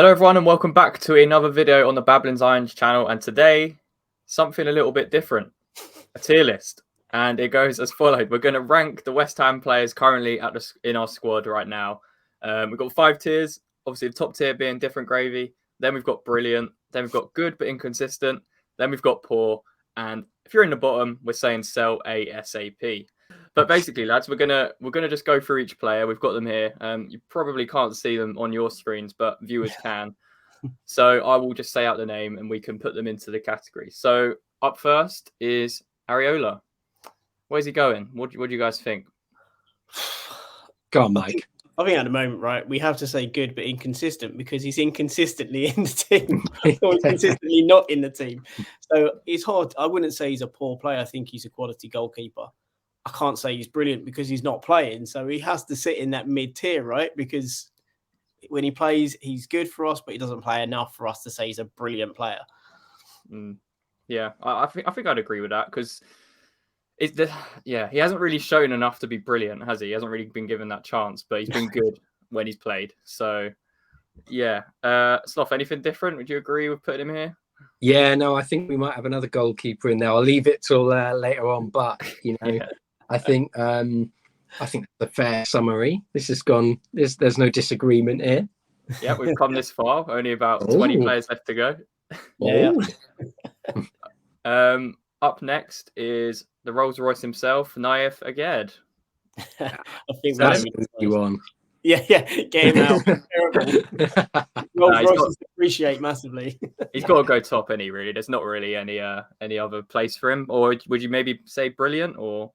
Hello everyone and welcome back to another video on the Babblings Irons channel, and today something a little bit different, a tier list, and it goes as followed. We're going to rank the West Ham players currently in our squad right now. We've got 5 tiers, obviously the top tier being different gravy, then we've got brilliant, then we've got good but inconsistent, then we've got poor, and if you're in the bottom we're saying sell ASAP. But basically, lads, we're gonna just go through each player. We've got them here. You probably can't see them on your screens, but viewers can. So I will just say out the name, and we can put them into the category. So up first is Areola. Where's he going? What do you guys think? Go on, Mike. I think at the moment, right, we have to say good but inconsistent because he's inconsistently in the team or consistently not in the team. So it's hard. I wouldn't say he's a poor player. I think he's a quality goalkeeper. I can't say he's brilliant because he's not playing. So he has to sit in that mid-tier, right? Because when he plays, he's good for us, but he doesn't play enough for us to say he's a brilliant player. Yeah, I think I'd agree with that because he hasn't really shown enough to be brilliant, has he? He hasn't really been given that chance, but he's been good when he's played. So, yeah. Sloth, anything different? Would you agree with putting him here? Yeah, no, I think we might have another goalkeeper in there. I'll leave it till later on, but Yeah. I think that's a fair summary. This has gone. There's no disagreement here. Yeah, we've come this far. Only about 20 players left to go. Yeah. Up next is the Rolls Royce himself, Nayef Aguerd. I think That's you on. Yeah, get him out. Terrible. Rolls Royces appreciate massively. He's got to go top, really. There's not really any other place for him. Or would you maybe say brilliant or?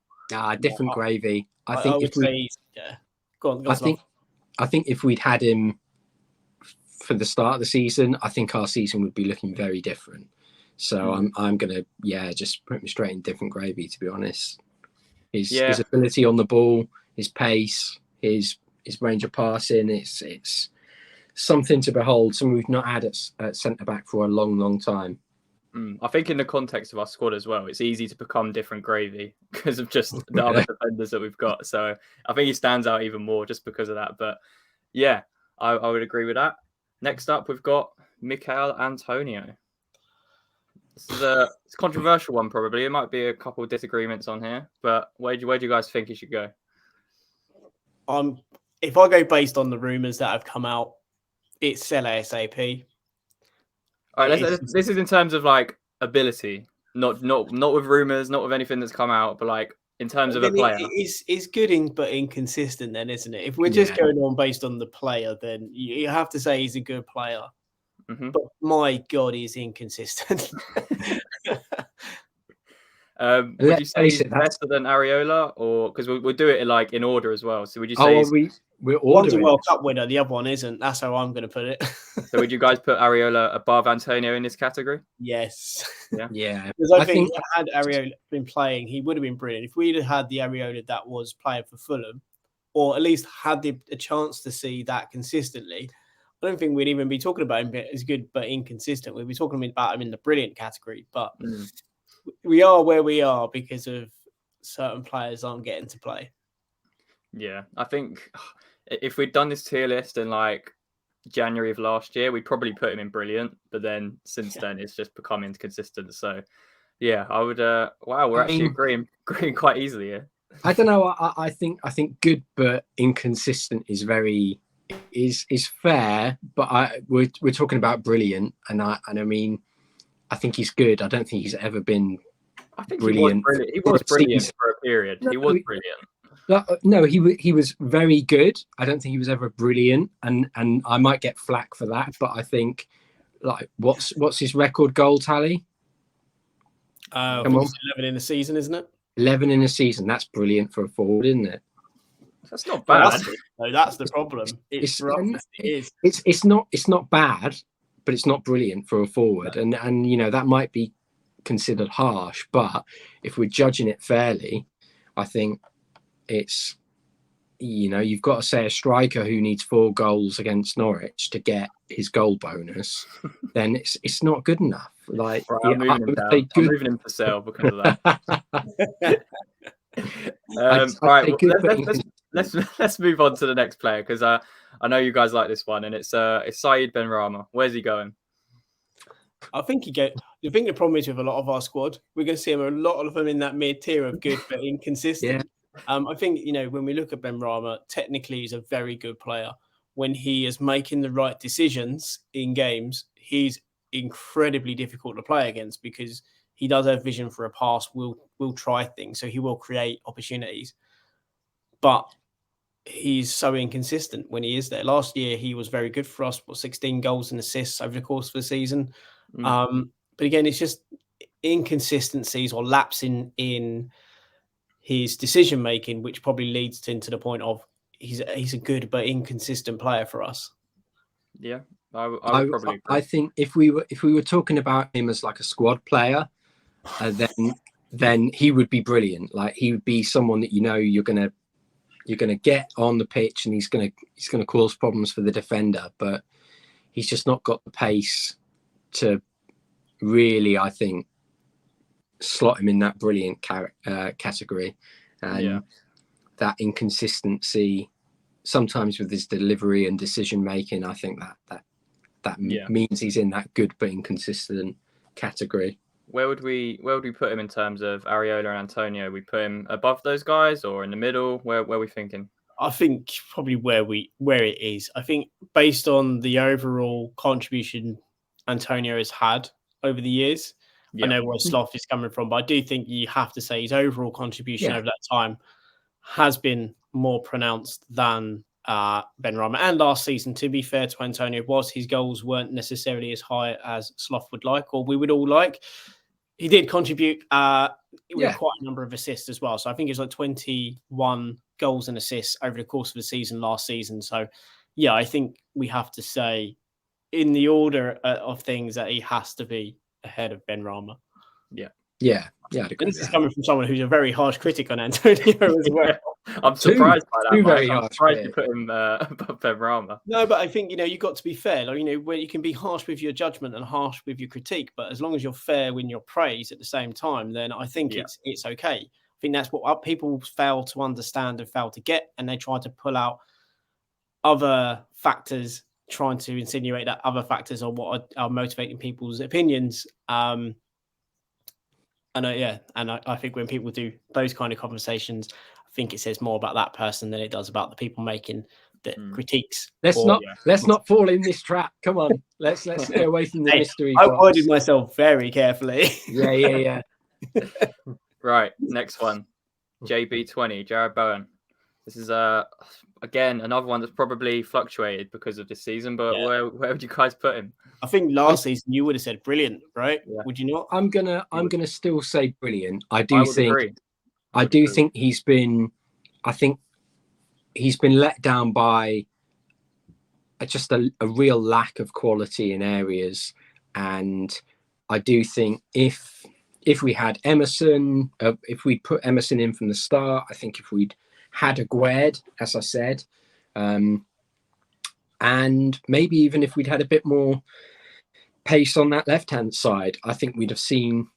Different gravy. I think if we, Go on, I think if we'd had him for the start of the season, I think our season would be looking very different. So I'm gonna just put him straight in different gravy, to be honest. His ability on the ball, his pace, his range of passing, it's something to behold. Something we've not had at centre back for a long time. I think in the context of our squad as well, it's easy to become different gravy because of just the other defenders that we've got. So I think he stands out even more just because of that. But yeah, I would agree with that. Next up, we've got Michail Antonio. This is a controversial one, probably. It might be a couple of disagreements on here, but where do you guys think he should go? If I go based on the rumours that have come out, it's sell ASAP. All right, this is in terms of like ability, not with rumours, not with anything that's come out, but like in terms of a player. It's good but inconsistent then, isn't it? If we're just going on based on the player, then you have to say he's a good player. Mm-hmm. But my God, he's inconsistent. Would you say he's better than Areola, or because we'll do it in order as well? So would you say we're one's a World Cup winner, the other one isn't? That's how I'm going to put it. So would you guys put Areola above Antonio in this category? Yes. Yeah. Because I think had Areola been playing, he would have been brilliant. If we'd have had the Areola that was playing for Fulham, or at least had a chance to see that consistently, I don't think we'd even be talking about him as good but inconsistent. We'd be talking about him in the brilliant category. But we are where we are because of certain players aren't getting to play. Yeah, I think if we'd done this tier list in like January of last year, we'd probably put him in brilliant. But then since then, it's just become inconsistent. So yeah, I would. Wow, we're actually agreeing quite easily here. I don't know. I think good but inconsistent is fair. But we're talking about brilliant, and I mean, I think he's good. I don't think he's ever been. I think brilliant. He was brilliant for a period. He was brilliant. No, he was very good. I don't think he was ever brilliant, and I might get flack for that. But I think, like, what's his record goal tally? Come on, 11 in a season, isn't it? 11 in a season. That's brilliant for a forward, isn't it? That's not bad. No, that's the problem. It's not bad, but it's not brilliant for a forward, and that might be considered harsh, but if we're judging it fairly, I think it's you've got to say a striker who needs 4 goals against Norwich to get his goal bonus, then it's not good enough. Like, I'm moving him for sale because of that. All right, let's move on to the next player because I know you guys like this one, and it's Saeed Benrahma. Where's he going? I think the problem is with a lot of our squad, we're going to see a lot of them in that mid tier of good but inconsistent. I think, when we look at Benrahma, technically he's a very good player. When he is making the right decisions in games, he's incredibly difficult to play against because he does have vision for a pass, will try things, so he will create opportunities. But he's so inconsistent when he is there. Last year, he was very good for us, 16 goals and assists over the course of the season. But again, it's just inconsistencies or lapse in his decision making, which probably leads into the point of he's a good but inconsistent player for us. Yeah, I would probably agree. I think if we were talking about him as like a squad player, then he would be brilliant. Like he would be someone that you're gonna get on the pitch and he's gonna cause problems for the defender, but he's just not got the pace to really, I think, slot him in that brilliant category. And that inconsistency sometimes with his delivery and decision making, I think that means he's in that good but inconsistent category. Where would we put him in terms of Areola and Antonio? We put him above those guys or in the middle? Where are we thinking? I think probably where it is. I think based on the overall contribution Antonio has had over the years, I know where Sloth is coming from, but I do think you have to say his overall contribution over that time has been more pronounced than Benrahma. And last season, to be fair to Antonio, his goals weren't necessarily as high as Sloth would like or we would all like. He did contribute with quite a number of assists as well. So I think it's like 21 goals and assists over the course of the season last season. So, yeah, I think we have to say in the order of things that he has to be ahead of Benrahma. Yeah. I'd agree. This is coming from someone who's a very harsh critic on Antonio as well. I'm surprised by that. I'm surprised you put him above Benrahma. No, but I think you've got to be fair. Like, where you can be harsh with your judgment and harsh with your critique, but as long as you're fair in your praise at the same time, then I think it's okay. I think that's what people fail to understand and fail to get, and they try to pull out other factors, trying to insinuate that other factors are what are motivating people's opinions. And I think when people do those kind of conversations, I think it says more about that person than it does about the people making the critiques. Let's not fall in this trap. Come on, let's stay away from the mystery. I avoided myself very carefully. Yeah. Right, next one, JB20, Jared Bowen. This is again another one that's probably fluctuated because of this season. But where would you guys put him? I think last season you would have said brilliant, right? Yeah. Would you not? I'm gonna still say brilliant. I do think he's been let down by just a real lack of quality in areas, and I do think if we had Emerson, if we'd put Emerson in from the start, I think if we'd had Aguerd, as I said, and maybe even if we'd had a bit more pace on that left-hand side, I think we'd have seen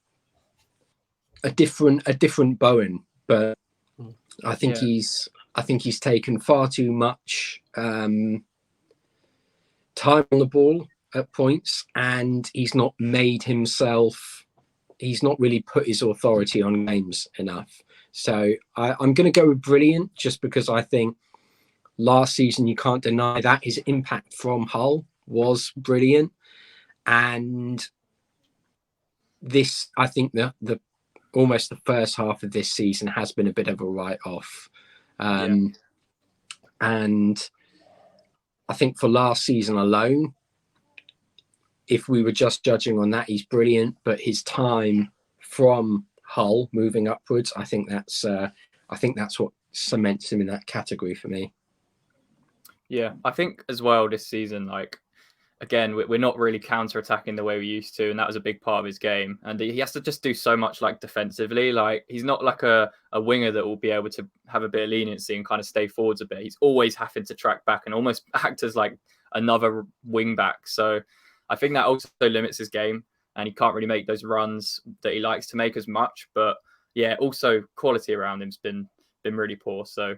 a different Bowen. But I think he's taken far too much time on the ball at points, and he's not really put his authority on games enough. So I'm going to go with brilliant, just because I think last season you can't deny that his impact from Hull was brilliant, and this, I think the almost the first half of this season has been a bit of a write-off, and I think for last season alone, if we were just judging on that, he's brilliant, but his time from Hull moving upwards, I think that's what cements him in that category for me. Yeah, I think as well this season, like, again, we're not really counter-attacking the way we used to, and that was a big part of his game. And he has to just do so much, like, defensively. Like, he's not like a winger that will be able to have a bit of leniency and kind of stay forwards a bit. He's always having to track back and almost act as like another wing back. So I think that also limits his game, and he can't really make those runs that he likes to make as much. But yeah, also quality around him's been really poor. So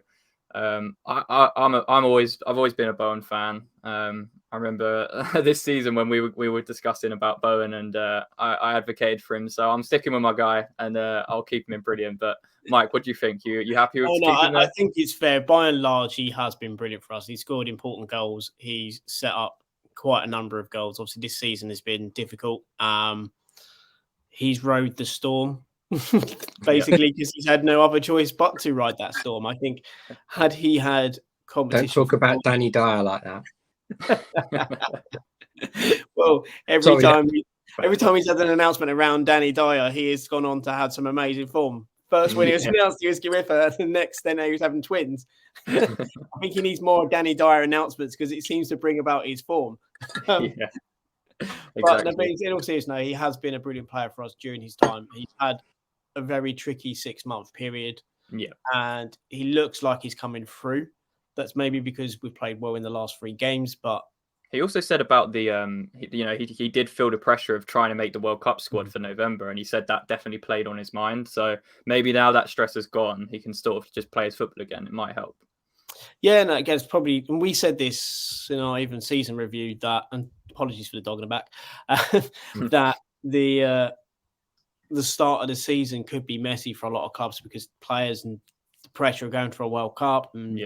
I've always been a Bowen fan. I remember this season when we were discussing about Bowen, and I advocated for him. So I'm sticking with my guy, and I'll keep him in brilliant. But Mike, what do you think? You happy with keeping I think it's fair. By and large, he has been brilliant for us. He scored important goals. He's set up quite a number of goals. Obviously, this season has been difficult. He's rode the storm. Basically, because he's had no other choice but to ride that storm. I think had he had competition, don't talk about Danny Dyer like that. Well, every time he's had an announcement around Danny Dyer, he has gone on to have some amazing form. First, when he was announced he was Ripper, the next then he was having twins. I think he needs more Danny Dyer announcements because it seems to bring about his form. Exactly. But in all seriousness, he has been a brilliant player for us during his time. He's had a very tricky 6-month period. Yeah. And he looks like he's coming through. That's maybe because we've played well in the last 3 games, but he also said about the he did feel the pressure of trying to make the World Cup squad for November, and he said that definitely played on his mind. So maybe now that stress is gone, he can sort of just play his football again. It might help. Yeah, no, again, it's probably, and we said this in our even season review that, and apologies for the dog in the back, that the start of the season could be messy for a lot of clubs because players and the pressure of going for a World Cup and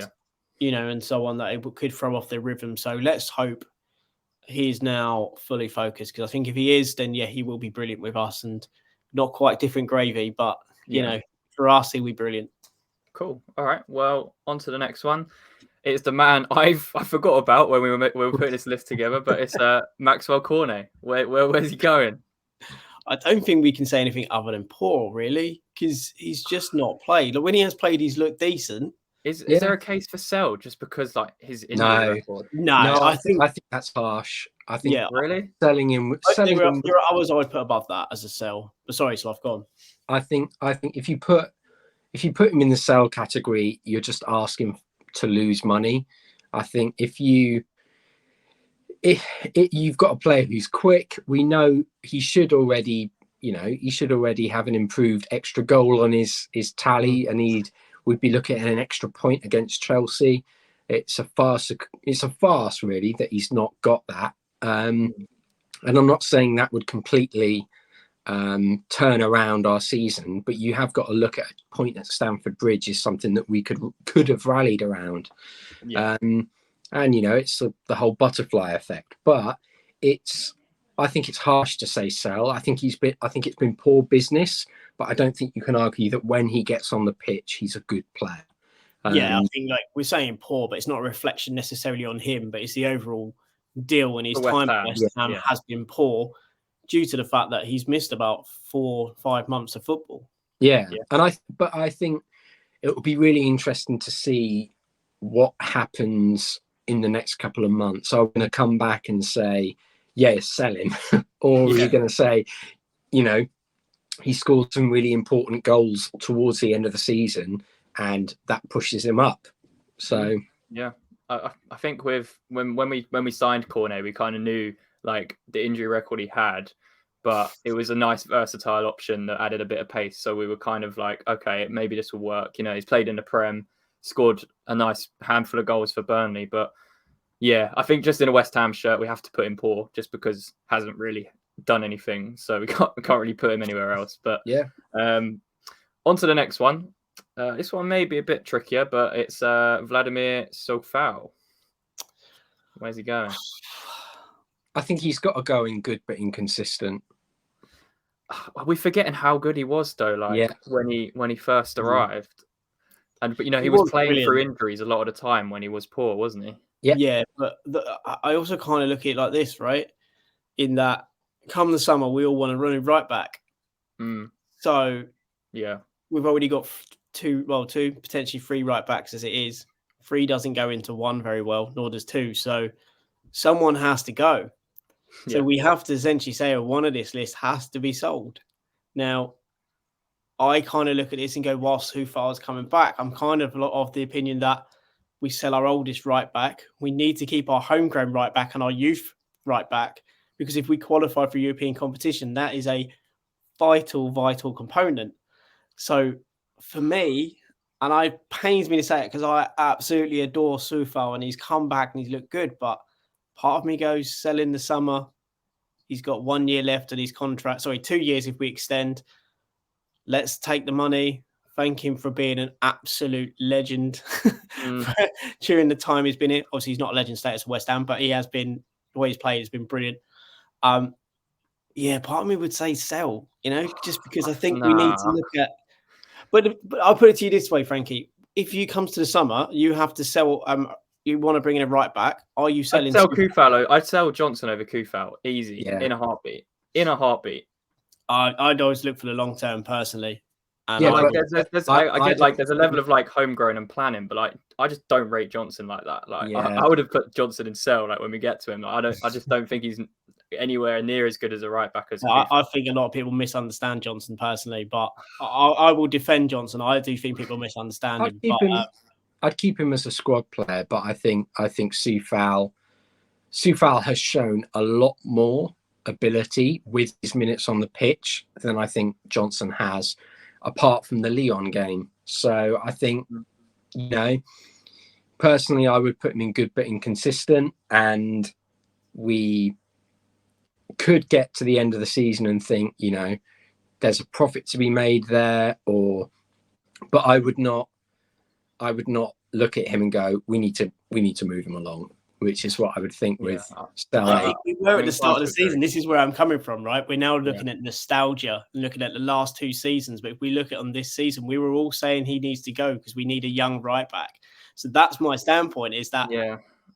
and so on, that it could throw off their rhythm. So let's hope he's now fully focused, because I think if he is, then he will be brilliant with us, and not quite different gravy, but you know, for us he'll be brilliant. Cool. All right. Well, on to the next one. It's the man I forgot about when we were putting this list together, but it's Maxwell Cornet. Where's he going? I don't think we can say anything other than poor, really, because he's just not played. Like, when he has played, he's looked decent. Is there a case for sell just because like his injury record? No, I think that's harsh. I think really selling him. There are others I would put above that as a sell. But sorry, Slav, go on. I think if you put him in the sell category, you're just asking to lose money. I think if you've got a player who's quick, we know he should already have an improved extra goal on his tally, and we'd be looking at an extra point against Chelsea. It's a farce really that he's not got that. And I'm not saying that would completely turn around our season, but you have got to look at a point at Stamford Bridge is something that we could have rallied around. And it's the whole butterfly effect, but I think it's harsh to say sell. I think it's been poor business, but I don't think you can argue that when he gets on the pitch, he's a good player. I think like we're saying poor, but it's not a reflection necessarily on him, but it's the overall deal, and his time at West Ham has been poor due to the fact that he's missed about 4 or 5 months of football. And I think it will be really interesting to see what happens in the next couple of months. Are we going to come back and say, sell him, or are you going to say, he scored some really important goals towards the end of the season, and that pushes him up? So I think when we signed Cornet, we kind of knew like the injury record he had, but it was a nice versatile option that added a bit of pace. So we were kind of like, okay, maybe this will work. He's played in the Prem, scored a nice handful of goals for Burnley, but I think just in a West Ham shirt we have to put him poor, just because hasn't really done anything, so we can't really put him anywhere else. But on to the next one. This one may be a bit trickier, but it's Vladimir Sofau. Where's he going? I think he's got to go in good but inconsistent. We're forgetting how good he was though. Like when he first arrived, but he was playing through injuries a lot of the time when he was poor, wasn't he? Yeah, but I also kind of look at it like this, right? In that, come the summer, we all want to run him right back. So we've already got two, potentially 3 right backs as it is. 3 doesn't go into 1 very well, nor does 2. So someone has to go. So we have to essentially say one of this list has to be sold. Now, I kind of look at this and go, whilst Soufal's coming back, I'm kind of of the opinion that we sell our oldest right back. We need to keep our homegrown right back and our youth right back, because if we qualify for European competition, that is a vital component. So for me, And I pains me to say it because I absolutely adore Soufal and he's come back and he's looked good. But part of me goes, sell in the summer. He's got 1 year left on his contract. Sorry, 2 years if we extend. Let's take the money. Thank him for being an absolute legend during the time he's been in. Obviously, he's not a legend status at West Ham, but he has been, the way he's played has been brilliant. Yeah, part of me would say sell, just because I think we need to look at. But I'll put it to you this way, Frankie. If you comes to the summer, you have to sell. You want to bring in a right back. Are you selling? I'd sell Coufal. I'd sell Johnson over Coufal. Easy. In a heartbeat. I'd always look for the long term personally. And I get like there's a level of like homegrown and planning, but like I just don't rate Johnson like that. Like I would have put Johnson in sell like when we get to him. Like, I just don't think he's anywhere near as good as a right back as I think a lot of people misunderstand Johnson personally, but I will defend Johnson. I do think people misunderstand him. I'd keep him as a squad player, but I think Soufal has shown a lot more ability with his minutes on the pitch than I think Johnson has, apart from the Lyon game. So I think, personally, I would put him in good but inconsistent, and we could get to the end of the season and think, there's a profit to be made there, but I would not look at him and go, we need to move him along, which is what I would think with Stella. We were at the start of the season. This is where I'm coming from, right? We're now looking at nostalgia and looking at the last 2 seasons. But if we look at on this season, we were all saying he needs to go because we need a young right back. So that's my standpoint, is that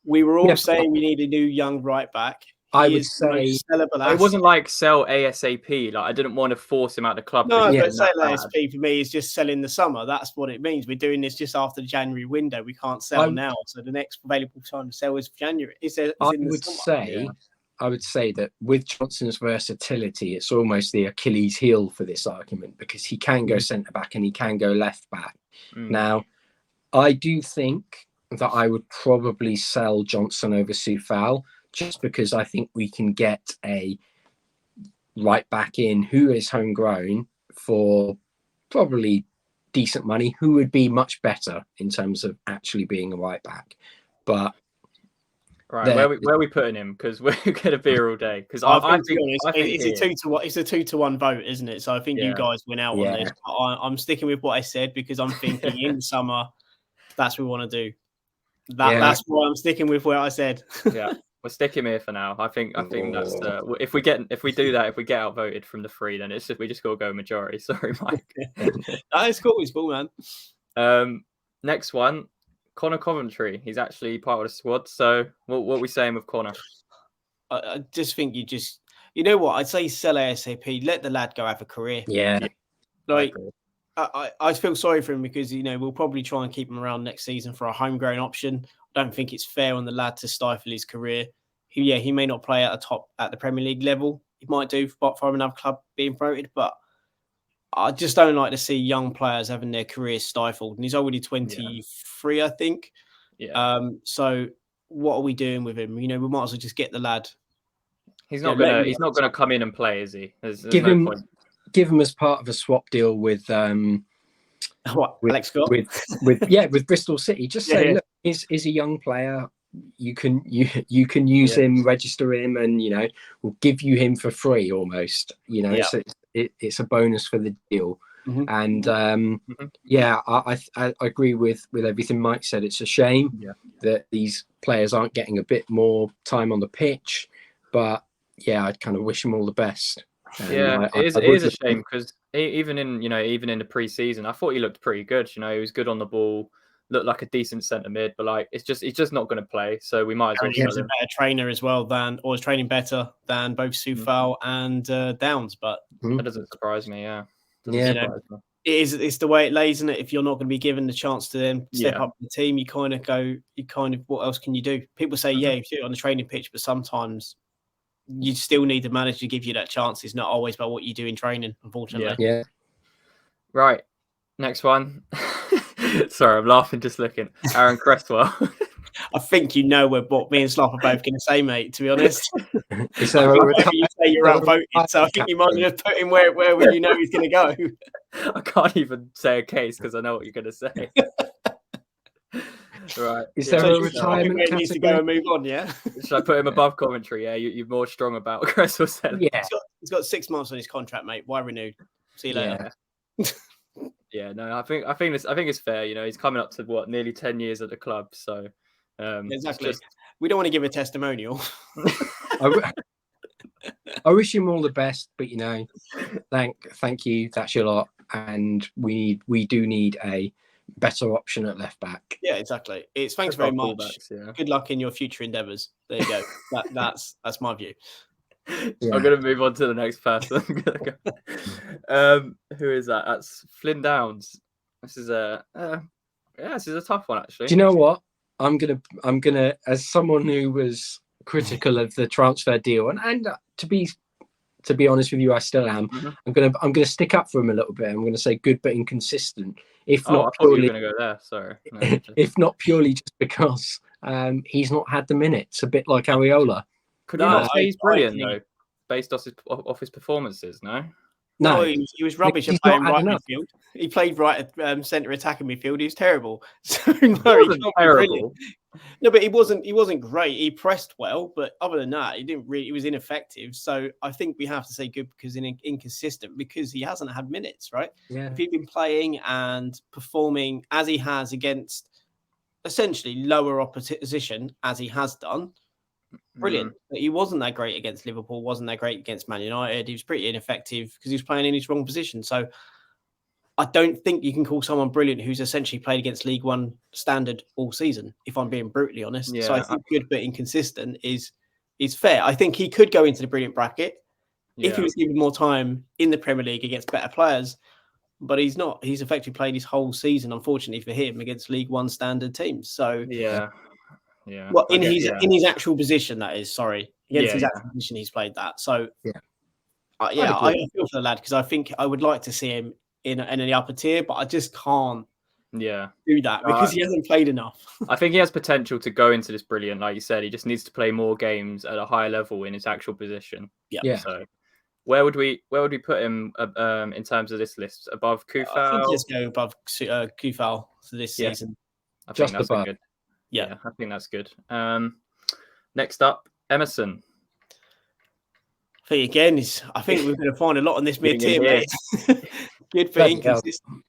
we were all saying we need a new young right back. I would say it wasn't like sell ASAP. Like I didn't want to force him out of the club. No, but sell ASAP for me is just selling the summer. That's what it means. We're doing this just after the January window. We can't sell now, so the next available time to sell is January. I would say that with Johnson's versatility, it's almost the Achilles heel for this argument, because he can go centre back and he can go left back. Now, I do think that I would probably sell Johnson over Soufal, just because I think we can get a right back in who is homegrown for probably decent money, who would be much better in terms of actually being a right back. But where are we putting him? Because we're going to be here all day. Because I think it's a 2-1 vote, isn't it? So I think you guys went out on this. I'm sticking with what I said because I'm thinking in the summer that's what we want to do. That's why I'm sticking with what I said. Yeah. We'll stick him here for now. I think that's if we get outvoted from the 3, then it's just we just gotta go majority. Sorry, Mike. It's cool. It's cool, man. Next one, Connor Coventry. He's actually part of the squad. So what are we saying with Connor? I just think you know what? I'd say sell ASAP. Let the lad go have a career. Yeah. Like I feel sorry for him because we'll probably try and keep him around next season for a homegrown option. I don't think it's fair on the lad to stifle his career. He may not play at the Premier League level. He might do for another club being promoted, but I just don't like to see young players having their career stifled. And he's already 23, I think. Yeah. So what are we doing with him? We might as well just get the lad. He's not gonna come in and play, is he? There's give no point. Give him as part of a swap deal with Alex Scott? with Bristol City. Just say, look, is a young player. You can use him, register him, and we'll give you him for free almost. So it's a bonus for the deal. And I agree with everything Mike said. It's a shame that these players aren't getting a bit more time on the pitch, but I'd kind of wish them all the best. It is a shame because even in the pre-season, I thought he looked pretty good. He was good on the ball, looked like a decent centre mid, but he's just not going to play. So we might as well. He's a better trainer as well is training better than both Soufal and Downs. But that doesn't surprise me. It's the way it lays, isn't it? If you're not going to be given the chance to then step up the team, you kind of what else can you do? People say you do it on the training pitch, but sometimes you still need the manager to give you that chance. It's not always about what you do in training, unfortunately. Yeah. Right. Next one. Sorry, I'm laughing just looking. Aaron Cresswell. I think what me and Slop are both going to say, mate, to be honest. You say you're outvoted, so I think you might as well put him where he's going to go. I can't even say a case because I know what you're going to say. Right. Is yeah, there a so- retirement Where he needs to go and move on, yeah? Should I put him above commentary? Yeah, you're more strong about Cresswell selling. Yeah, He's got 6 months on his contract, mate. Why renew? See you later. Yeah, no, I think it's fair. You know, he's coming up to what, nearly 10 years at the club. So it's Exactly. just- We don't want to give a testimonial. I wish him all the best, but you know, thank you. That's your lot, and we do need a better option at left back. Yeah, exactly. It's thanks Our very much. fullbacks, yeah. Good luck in your future endeavours. There you go. That's my view. Yeah. I'm going to move on to the next person. Who is that? That's Flynn Downs. This is a tough one, actually. Do you know what? I'm gonna, as someone who was critical of the transfer deal, and to be honest with you, I still am. Mhm. I'm gonna stick up for him a little bit. I'm gonna say good but inconsistent. If Oh, I not thought you were purely, going to go there. Sorry. No, just- if not purely just because he's not had the minutes, a bit like Areola. Could you No, not say he's I brilliant think- though, based off his performances? No. No, He was rubbish he's at playing not had right enough. midfield. He played right at centre attacking midfield. He was terrible. So no, He he wasn't can't be brilliant. terrible. No, but he wasn't great. He pressed well, but other than that, he was ineffective. So I think we have to say good because inconsistent because he hasn't had minutes, right? yeah, If he'd been playing and performing as he has against essentially lower opposition as he has done, brilliant. But he wasn't that great against Liverpool, wasn't that great against Man United. He was pretty ineffective because he was playing in his wrong position. So I don't think you can call someone brilliant who's essentially played against League One standard all season, if I'm being brutally honest. So I Yeah. think good but inconsistent is fair. I think he could go into the brilliant bracket if he was given more time in the Premier League against better players. But he's not. He's effectively played his whole season, unfortunately for him, against League One standard teams. So Yeah. well, I in get- his yeah. in his actual position, that is. Sorry, against Yeah, his yeah. actual position, he's played that. So Yeah. I agree. feel for the lad because I think I would like to see him in the upper tier, but I just can't Yeah. do that because he hasn't played enough. I think he has potential to go into this brilliant, like you said. He just needs to play more games at a higher level in his actual position. Yeah. So, where would we put him in terms of this list? Above I think Kufal? he has to go above Kufal for this Yeah. season. I think Just that's above. good. Yeah. I think that's good. Next up, Emerson. I think again I think we're going to find a lot on this mid Getting tier, in mate. Good but Bloody hell. inconsistent.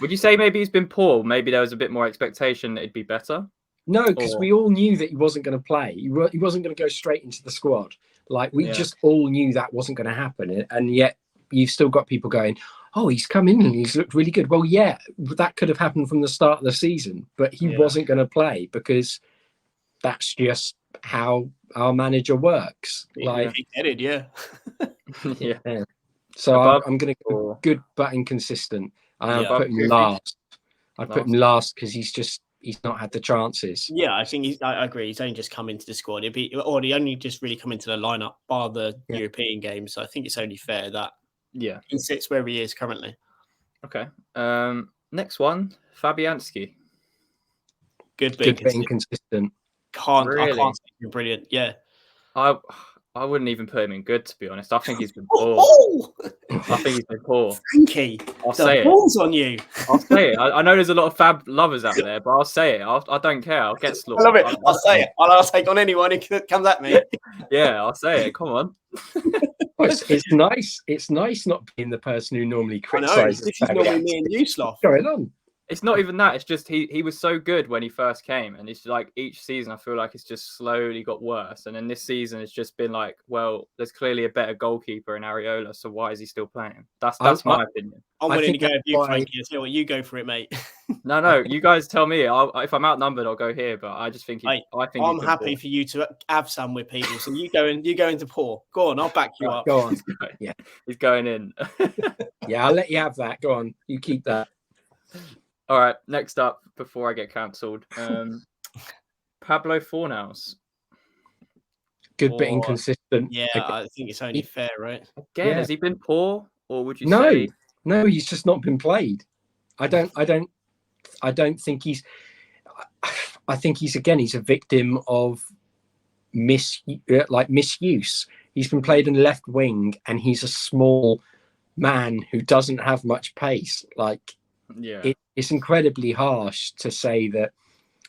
Would you say maybe he's been poor? Maybe there was a bit more expectation that it'd be better. No, because Or- we all knew that he wasn't going to play. He wasn't going to go straight into the squad. Like we Yeah. just all knew that wasn't going to happen, and yet you've still got people going, "Oh, he's come in and he's looked really good." Well, yeah, that could have happened from the start of the season, but he Yeah. wasn't going to play because that's just how our manager works. Like, He headed, yeah. Yeah. so Above I'm going to go or- good but inconsistent. I Yeah. put him Above last. I put him Last. last because he's not had the chances. Yeah, I think I agree. He's only just come into the squad. He only just really come into the lineup bar the Yeah. European games. So I think it's only fair that Yeah. he sits where he is currently. Okay. Next one, Fabianski. Good, but Good but inconsistent. inconsistent. I Really? can't say you're brilliant. Yeah. I wouldn't even put him in good, to be honest. I think he's been poor. Oh, I think he's been poor. Frankie, I'll the say it. balls on you. I'll say it. I know there's a lot of Fab lovers out there, but I'll say it. I don't care. I'll get I slaughtered. love it. I'll say it. I'll take on anyone who comes at me. Yeah, I'll say it. Come on. Well, it's nice. It's nice not being the person who normally I know. criticises. This is normally me and you, Sloth. Going on. It's not even that. It's just he was so good when he first came, and it's like each season I feel like it's just slowly got worse. And then this season it's just been like, well, there's clearly a better goalkeeper in Areola, so why is he still playing? That's my opinion. I'm I willing to think go that's with you, why- Frankie. I tell you what, you go for it, mate. No, you guys tell me. If I'm outnumbered, I'll go here. But I just think Mate, I think I'm he's been happy poor. for you to have some with people. So you go into poor. Go on, I'll back you Right, up. go on. Yeah. He's going in. Yeah, I'll let you have that. Go on. You keep that. All right. Next up, before I get cancelled, Pablo Fornals. Good but Or- inconsistent. Yeah, I think it's only fair, right? Again, Yeah. has he been poor, or would you No. say? No, he's just not been played. I don't think he's. I think he's a victim of misuse. He's been played in left wing, and he's a small man who doesn't have much pace. Like, Yeah. it's incredibly harsh to say that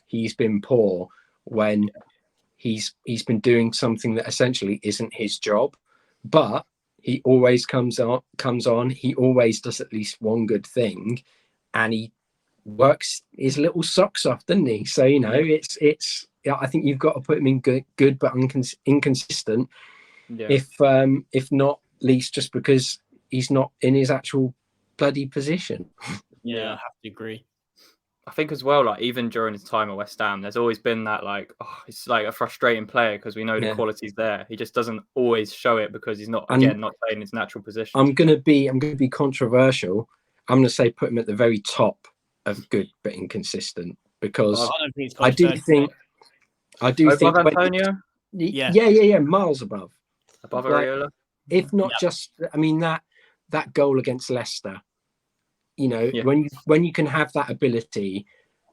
he's been poor when he's been doing something that essentially isn't his job. But he always comes on. He always does at least one good thing, and he works his little socks off, doesn't he? So it's. I think you've got to put him in good but inconsistent. Yeah. If not least, just because he's not in his actual bloody position. Yeah, I have to agree. I think as well, like even during his time at West Ham, there's always been that like, it's like a frustrating player because we know the quality's there. He just doesn't always show it because he's not playing his natural position. I'm gonna be controversial. I'm gonna say put him at the very top of good but inconsistent, because I don't think it's I do think above Antonio. Yeah, miles above Areola. If not just, I mean, that goal against Leicester. When you can have that ability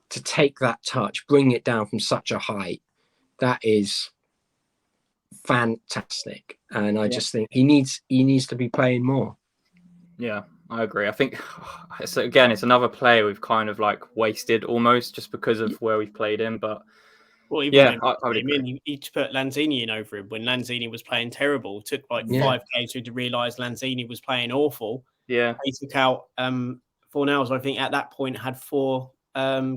to take that touch, bring it down from such a height, that is fantastic. And I just think he needs to be playing more. Yeah, I agree. I think it's another player we've kind of like wasted almost just because of where we've played him. But I would agree. He put Lanzini in over him when Lanzini was playing terrible. It took 5 games to realise Lanzini was playing awful. Yeah, he took out Fornals. I think at that point had 4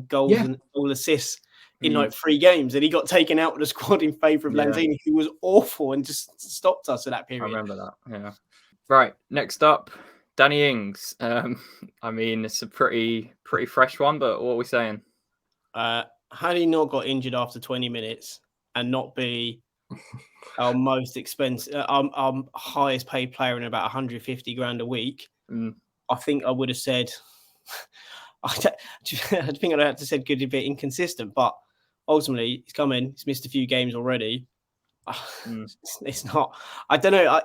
goals and all assists in like 3 games, and he got taken out of the squad in favour of Lanzini, who was awful and just stopped us at that period. I remember that. Yeah. Right. Next up, Danny Ings. I mean, it's a pretty fresh one, but what are we saying? Had he not got injured after 20 minutes and not be our most expensive, our highest paid player in about 150 grand a week, I think I would have said, I think I'd have to said good, a bit inconsistent, but ultimately he's come in, he's missed a few games already. It's not, I don't know.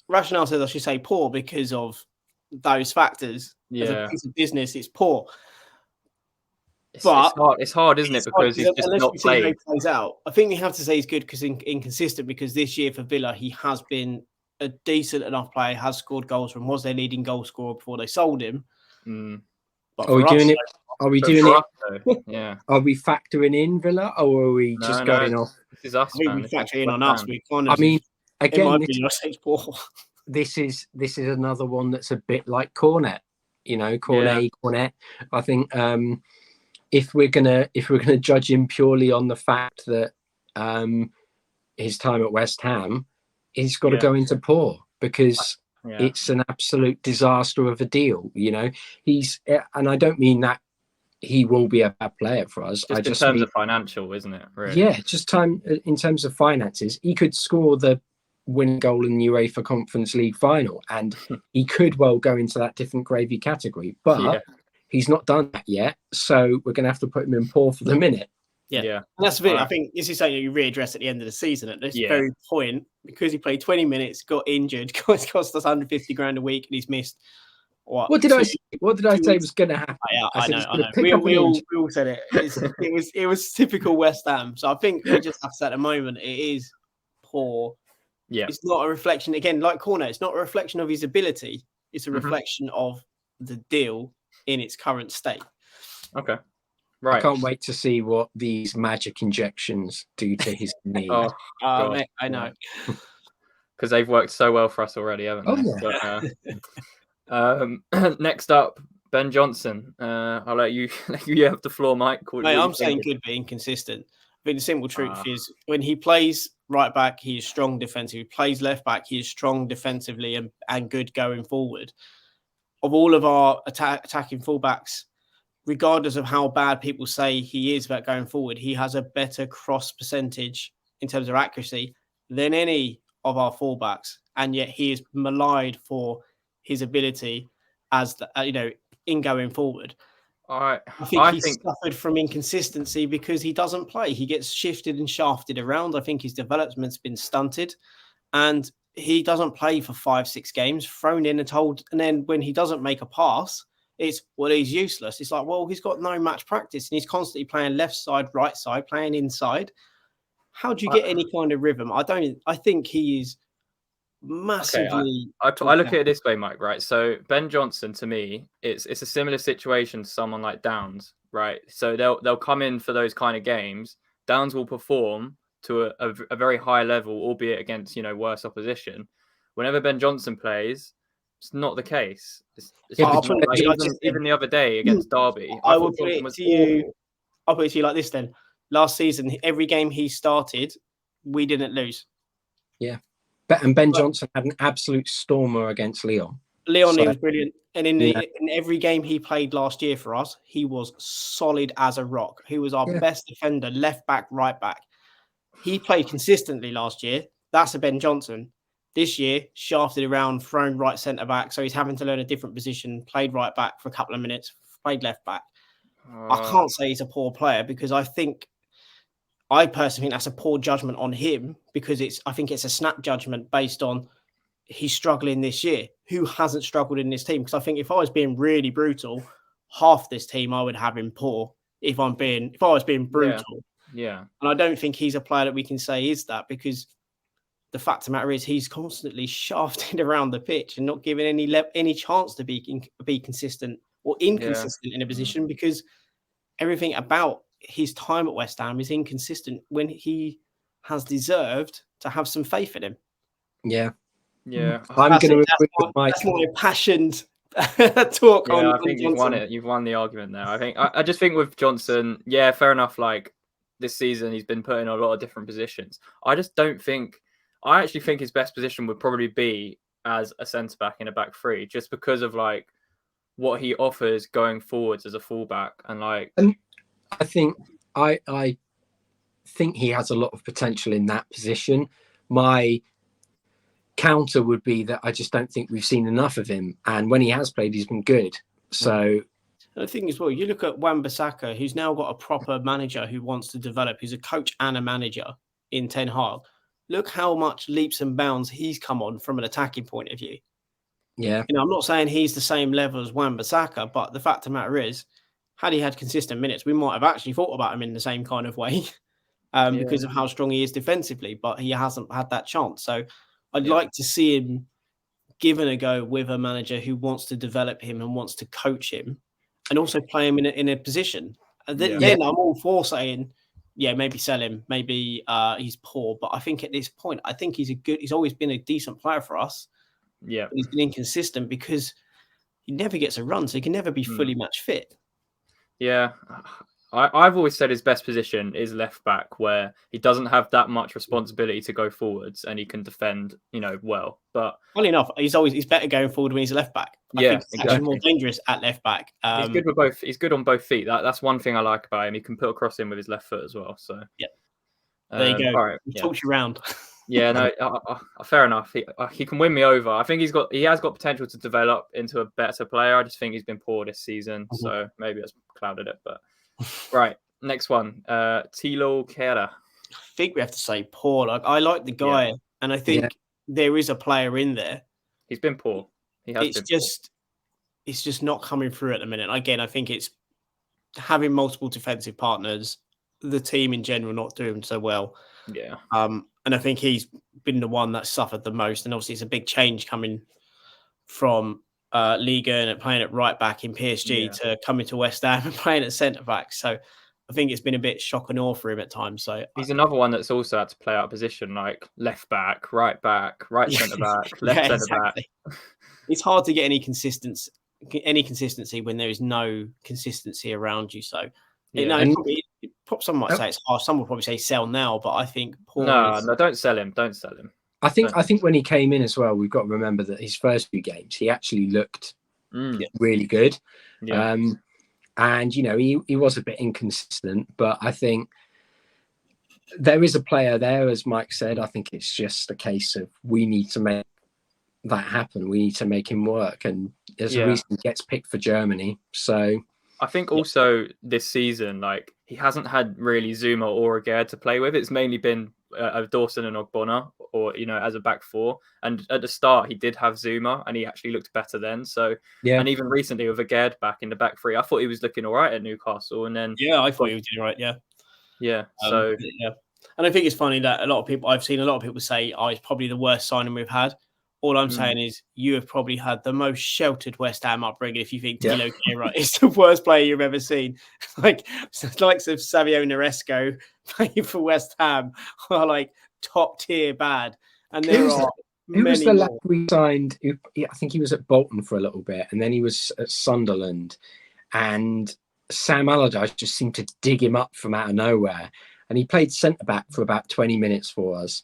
Rationale says I should say poor because of those factors. As a piece of business, it's poor. It's hard, isn't it? Because he's just not playing. How he plays out. I think we have to say he's good because inconsistent, because this year for Villa he has been a decent enough player, has scored goals from, was their leading goal scorer before they sold him. But are we doing it? Are we doing it? Yeah. Are we factoring in Villa, or are we just going off? This is us. I think we factor in on us. I mean, again, this is another one that's a bit like Cornet. Cornet. I think if we're gonna judge him purely on the fact that his time at West Ham, he's got to go into poor, because it's an absolute disaster of a deal. He's, and I don't mean that he will be a bad player for us. Just in terms of financial, isn't it? Really? Yeah, just in terms of finances, he could score the winning goal in the UEFA Conference League final, and he could well go into that different gravy category. But he's not done that yet, so we're going to have to put him in poor for the minute. Yeah. And that's the thing. I think this is something you readdress at the end of the season. At this very point, because he played 20 minutes, got injured, cost us 150 grand a week, and he's missed. What did I say was going to happen? I know. We all said it. It was typical West Ham. So I think we just have to say at the moment it is poor. Yeah, it's not a reflection, again, like Cornet, it's not a reflection of his ability. It's a reflection of the deal in its current state. Okay. Right. I can't wait to see what these magic injections do to his knee. Mate, I know. Because they've worked so well for us already, haven't they? But, next up, Ben Johnson. I'll let you have the floor, Mike. I'm saying good but inconsistent. I think the simple truth is when he plays right back, he is strong defensively. He plays left back, he is strong defensively and good going forward. Of all of our attacking fullbacks, regardless of how bad people say he is about going forward, he has a better cross percentage in terms of accuracy than any of our fullbacks, and yet he is maligned for his ability as in going forward. I think he's suffered from inconsistency because he doesn't play. He gets shifted and shafted around. I think his development's been stunted, and he doesn't play for 5-6 games, thrown in and told. And then when he doesn't make a pass, it's, well, he's useless. It's like, well, he's got no match practice and he's constantly playing left side, right side, playing inside. How do you get any kind of rhythm? I think he is massively. I look at it this way, Mike. Right, so Ben Johnson to me, it's a similar situation to someone like Downs, right? So they'll come in for those kind of games. Downs will perform to a very high level, albeit against worse opposition. Whenever Ben Johnson plays, it's not the case. Even the other day against Derby, I will put it to you. I'll put it to you like this then. Last season, every game he started, we didn't lose. Yeah. And Ben Johnson had an absolute stormer against Lyon. He was brilliant. And in every game he played last year for us, he was solid as a rock. He was our best defender, left back, right back. He played consistently last year. That's a Ben Johnson. This year, shafted around, thrown right centre back. So he's having to learn a different position, played right back for a couple of minutes, played left back. I can't say he's a poor player because I personally think that's a poor judgment on him because I think it's a snap judgment based on he's struggling this year. Who hasn't struggled in this team? Because I think if I was being really brutal, half this team I would have him poor. If I was being brutal, yeah. And I don't think he's a player that we can say is that because the fact of the matter is he's constantly shafted around the pitch and not given any chance to be consistent or inconsistent in a position because everything about his time at West Ham is inconsistent when he has deserved to have some faith in him. Yeah. Yeah. I'm going to agree with Mike. That's my passioned talk on. I think you've won it. You've won the argument there. I just think with Johnson, fair enough. Like this season, he's been put in a lot of different positions. I actually think his best position would probably be as a centre back in a back three, just because of like what he offers going forwards as a fullback and like. And I think I think he has a lot of potential in that position. My counter would be that I just don't think we've seen enough of him, and when he has played, he's been good. So. The thing is, well, you look at Wan-Bissaka, who's now got a proper manager who wants to develop, who's a coach and a manager in Ten Hag. Look how much leaps and bounds he's come on from an attacking point of view. Yeah. I'm not saying he's the same level as Wan-Bissaka, but the fact of the matter is, had he had consistent minutes, we might have actually thought about him in the same kind of way because of how strong he is defensively, but he hasn't had that chance. So I'd like to see him given a go with a manager who wants to develop him and wants to coach him and also play him in a position. And then I'm all for saying, maybe sell him. Maybe he's poor. But I think at this point, I think he's always been a decent player for us. Yeah. But he's been inconsistent because he never gets a run. So he can never be fully match fit. Yeah. I've always said his best position is left back, where he doesn't have that much responsibility to go forwards and he can defend, well. But funny enough, he's better going forward when he's a left back. I think he's actually more dangerous at left back. He's good with both. He's good on both feet. That's one thing I like about him. He can put a cross in with his left foot as well. So there you go. All right, he talks you around. Fair enough. He can win me over. I think he has got potential to develop into a better player. I just think he's been poor this season, so maybe it's clouded it. But right, next one, Thilo Kehrer. I think we have to say poor. Like I like the guy, and I think there is a player in there. He's been poor. It's just not coming through at the minute. Again, I think it's having multiple defensive partners, the team in general not doing so well. Yeah. And I think he's been the one that suffered the most. And obviously it's a big change coming from Liga and playing at right back in PSG to coming to West Ham and playing at centre back. So I think it's been a bit shock and awe for him at times. So he's another one that's also had to play out of position, like left back, right centre back, left centre back. It's hard to get any consistency when there is no consistency around you. So some might say it's harsh. Some will probably say sell now, but I think no, don't sell him. Don't sell him. I think when he came in as well, we've got to remember that his first few games, he actually looked really good. Yeah. And, he was a bit inconsistent, but I think there is a player there, as Mike said. I think it's just a case of we need to make that happen. We need to make him work. And there's a reason he gets picked for Germany. So I think also this season, like he hasn't had really Zuma or Agard to play with. It's mainly been Dawson and Ogbonna, or as a back four. And at the start, he did have Zuma, and he actually looked better then. So and even recently with Agard back in the back three, I thought he was looking all right at Newcastle. And then I thought he was doing all right. Yeah. And I think it's funny that I've seen a lot of people say, "Oh, it's probably the worst signing we've had." All I'm Mm. saying is you have probably had the most sheltered West Ham upbringing if you think Yeah. Tilo Kehrer is the worst player you've ever seen. Like likes of Savio Naresco playing for West Ham are like top tier bad. And there Who's are Who was many the lad more. we signed? I think he was at Bolton for a little bit, and then he was at Sunderland. And Sam Allardyce just seemed to dig him up from out of nowhere. And he played centre back for about 20 minutes for us.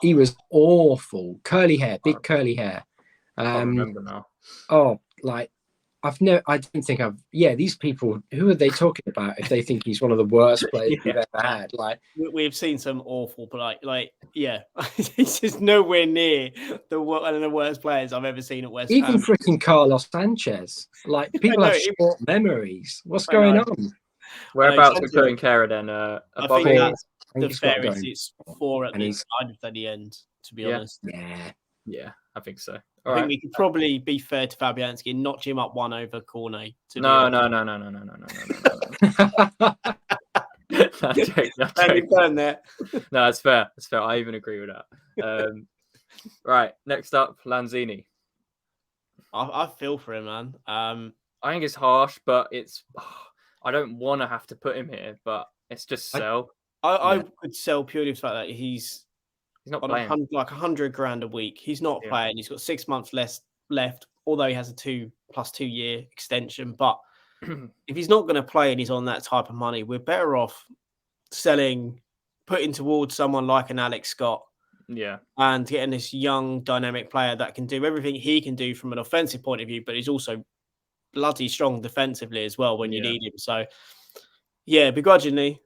He was awful. Curly hair, big curly hair. I can't remember now. Oh, like I don't think these people, who are they talking about if they think he's one of the worst players we've ever had? Like, we've seen some awful, but he's just nowhere near one of the worst players I've ever seen at West even Ham. freaking Carlos Sanchez. Like, people have short memories. What's going on? Whereabouts are putting Kehrer then? I think that's the he's got fairest. going. It's 4 at And the he's- at the end, to be honest. Yeah. I think so. I think we could probably be fair to Fabianski and notch him up one over Cornet. No. Turn there. No, it's fair. It's fair. I even agree with that. Right. Next up, Lanzini. I feel for him, man. I think it's harsh, but it's. I don't want to have to put him here, but it's just sell. I could sell purely for the fact that he's not on playing. like $100,000 a week. He's not playing. He's got 6 months left, although he has a 2+2 year extension. But if he's not going to play and he's on that type of money, we're better off putting towards someone like an Alex Scott. Yeah. And getting this young, dynamic player that can do everything he can do from an offensive point of view, but he's also bloody strong defensively as well when you need him. So, begrudgingly.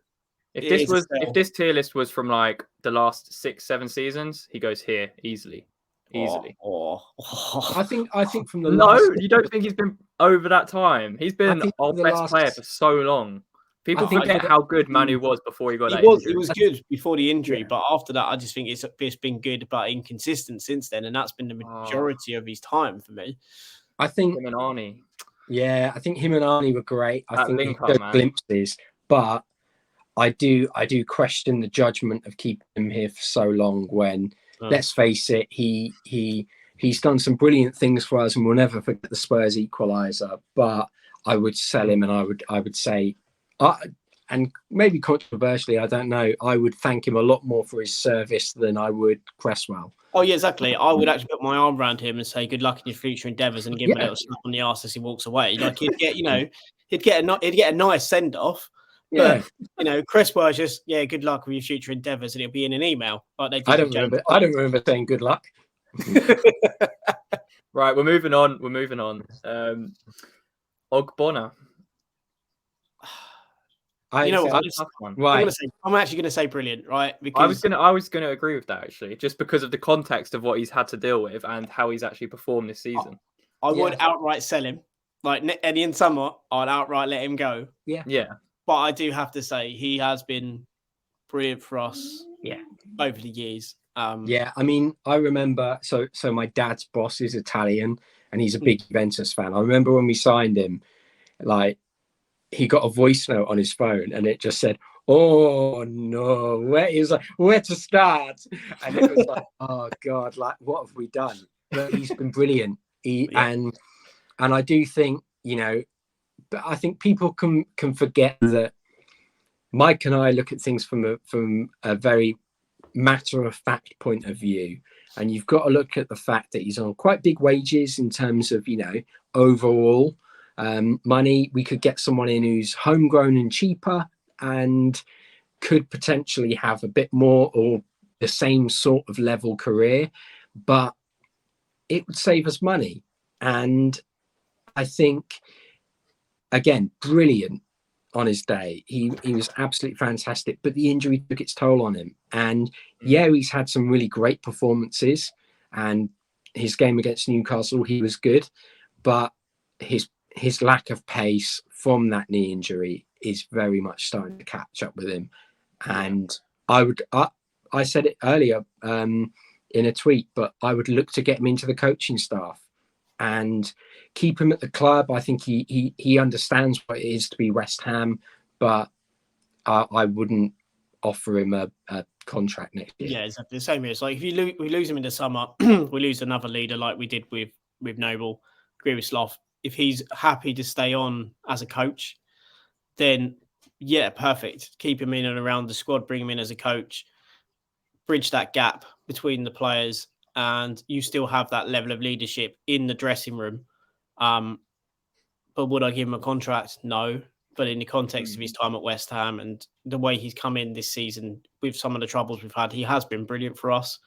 If this tier list was from like the last 6-7 seasons, he goes here easily. I think from the you don't think he's been over that time? He's been our best player for so long. People forget how good Manu was before he got that injury. He was good before the injury, but after that, I just think it's been good but inconsistent since then, and that's been the majority of his time for me. I think him and Arnie. Yeah, I think him and Arnie were great. I think he showed glimpses, but I do question the judgment of keeping him here for so long. When let's face it, he's done some brilliant things for us, and we'll never forget the Spurs equaliser. But I would sell him, and I would say, and maybe controversially, I don't know, I would thank him a lot more for his service than I would Cresswell. Oh yeah, exactly. I would actually put my arm around him and say, "Good luck in your future endeavours," and give him a little slap on the arse as he walks away. Like he'd get a nice send off. Yeah, but Cresswell is just good luck with your future endeavours, and it'll be in an email. Like they did I don't remember saying good luck. Right, we're moving on. Ogbonna. I'm actually going to say brilliant, right? Because I was gonna agree with that actually, just because of the context of what he's had to deal with and how he's actually performed this season. I would outright sell him, like Eddie and Summer. I'd outright let him go. Yeah. But I do have to say he has been brilliant for us. Yeah, over the years. I mean, I remember. So my dad's boss is Italian, and he's a big Juventus fan. I remember when we signed him, like, he got a voice note on his phone and it just said, "Oh no, where to start?" And it was like, oh God, like, what have we done? But he's been brilliant. And I do think, but I think people can forget that Mike and I look at things from a very matter of fact point of view. And you've got to look at the fact that he's on quite big wages in terms of, overall money. We could get someone in who's homegrown and cheaper and could potentially have a bit more or the same sort of level career, but it would save us money. And I think, again, brilliant on his day. He was absolutely fantastic, but the injury took its toll on him. And he's had some really great performances, and his game against Newcastle, he was good, but his lack of pace from that knee injury is very much starting to catch up with him. And I said it earlier in a tweet, but I would look to get him into the coaching staff and keep him at the club. I think he understands what it is to be West Ham, but I wouldn't offer him a contract next year. Yeah, exactly the same here. It's like if we lose him in the summer, we lose another leader like we did with Noble, agree with Sloth. If he's happy to stay on as a coach, then yeah, perfect. Keep him in and around the squad, bring him in as a coach, bridge that gap between the players, and you still have that level of leadership in the dressing room. But would I give him a contract? No. But in the context of his time at West Ham and the way he's come in this season with some of the troubles we've had, he has been brilliant for us.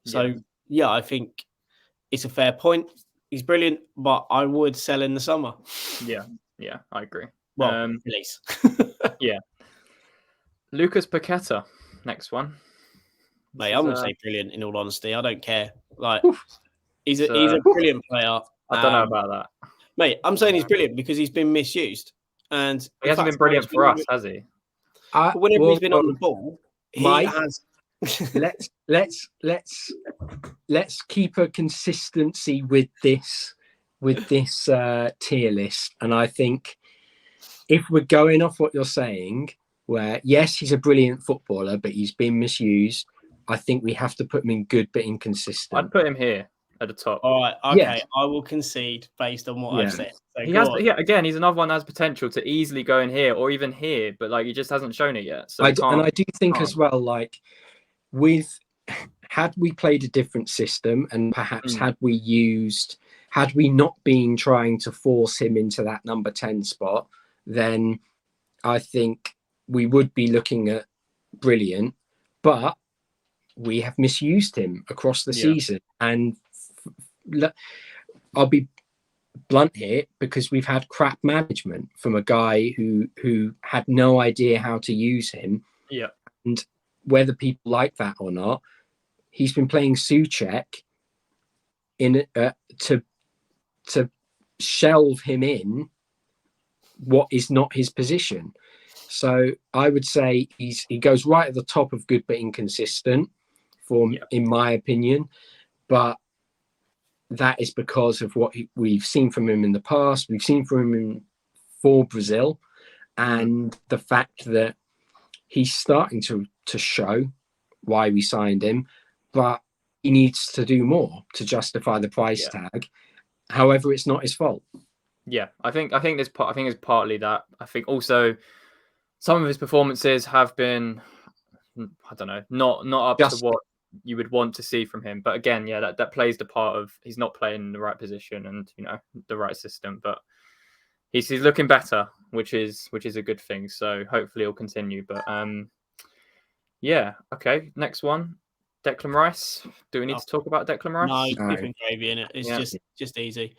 So, yeah, I think it's a fair point. He's brilliant, but I would sell in the summer. Yeah, I agree. Well, release. Yeah. Lucas Paqueta, next one. Mate, I'm going to say brilliant, in all honesty. I don't care. Like, he's a brilliant player. I don't know about that. Mate, I'm saying he's brilliant because he's been misused. And he hasn't been brilliant for us, has he? Whenever he's been on the ball, he has. let's keep a consistency with this tier list. And I think if we're going off what you're saying, where yes, he's a brilliant footballer, but he's been misused, I think we have to put him in good but inconsistent. I'd put him here at the top. All right, okay, yes. I will concede based on what I've said. So he has, again, he's another one that has potential to easily go in here or even here, but like he just hasn't shown it yet. So I do think as well, like had we played a different system and perhaps had we not been trying to force him into that number 10 spot, then I think we would be looking at brilliant, but we have misused him across the season. And I'll be blunt here, because we've had crap management from a guy who had no idea how to use him. Yeah. And whether people like that or not, he's been playing Souček in to shelve him in what is not his position. So I would say he goes right at the top of good but inconsistent in my opinion. But that is because of what we've seen from him in the past. We've seen from him for Brazil, and the fact that he's starting to show why we signed him, but he needs to do more to justify the price tag. However, it's not his fault. Yeah, I think it's partly that. I think also some of his performances have been, I don't know, not up to what you would want to see from him. But again, that plays the part of he's not playing in the right position and the right system. But he's looking better, which is a good thing. So hopefully he'll continue. But okay, next one, Declan Rice. Do we need to talk about Declan Rice? No, different gravy in it. It's just easy.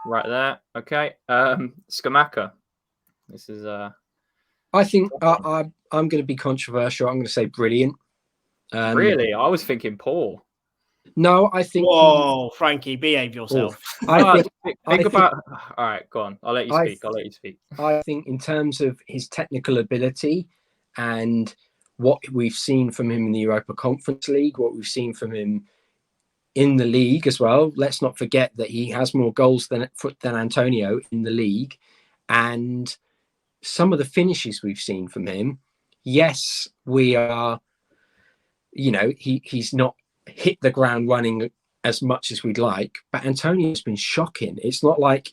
Right there. Okay. Scamacca. This is I think I'm going to be controversial. I'm going to say brilliant. Really? I was thinking poor. No, I think. Whoa, Frankie, behave yourself. All right, go on. I'll let you speak. I think in terms of his technical ability and what we've seen from him in the Europa Conference League, what we've seen from him in the league as well. Let's not forget that he has more goals than Antonio in the league, and some of the finishes we've seen from him. Yes, we are. He's not hit the ground running as much as we'd like, but Antonio's been shocking. It's not like